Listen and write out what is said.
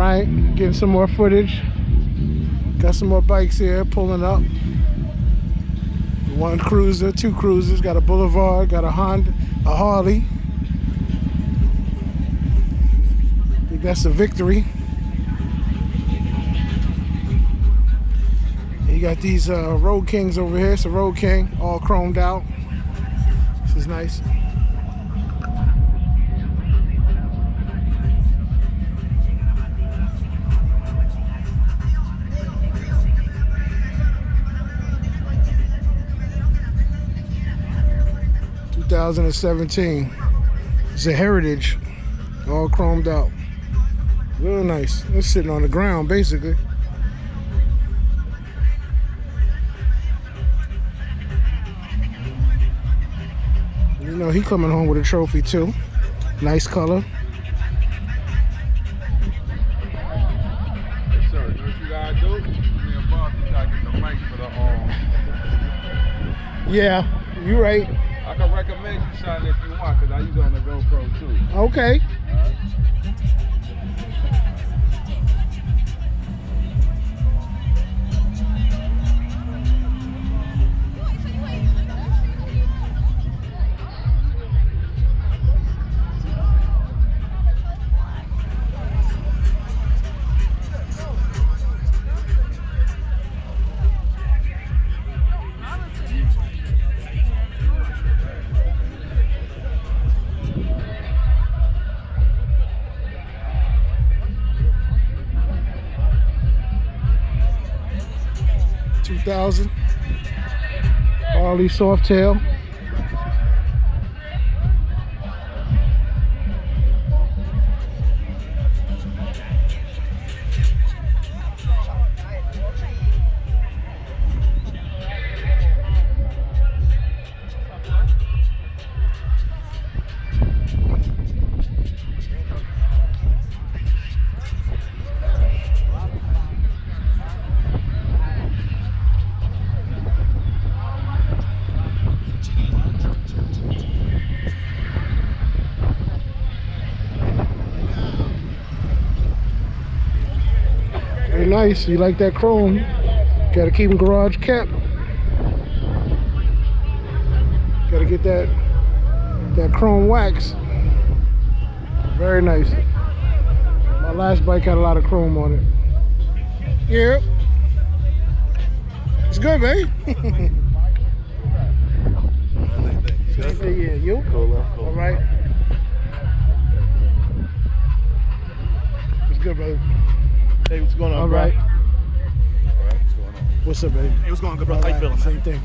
right, getting some more footage. Got some more bikes here pulling up. One cruiser, two cruisers, got a Boulevard, got a Honda, a Harley. I think that's a Victory. You got these Road Kings over here. It's a Road King, all chromed out. This is nice. $2017. It's a Heritage, all chromed out. Real nice. It's sitting on the ground basically. You know he coming home with a trophy too. Nice color. Yes, sir. You know what you gotta do? Me and Bob, you gotta get the mic for the Yeah, you right. I can recommend you something if you want, because I use it on the GoPro too. Okay. Alright. 2000 Harley Softail. Very nice. You like that chrome? Gotta keep them garage kept. Gotta get that chrome wax. Very nice. My last bike had a lot of chrome on it. Yeah. It's good, babe. Yeah, you? Cool. All right. It's good, brother. Hey, what's going on, All bro? right. Alright, what's going on? What's up, babe? Hey, what's going on, good bro? How you feeling, man? Same thing.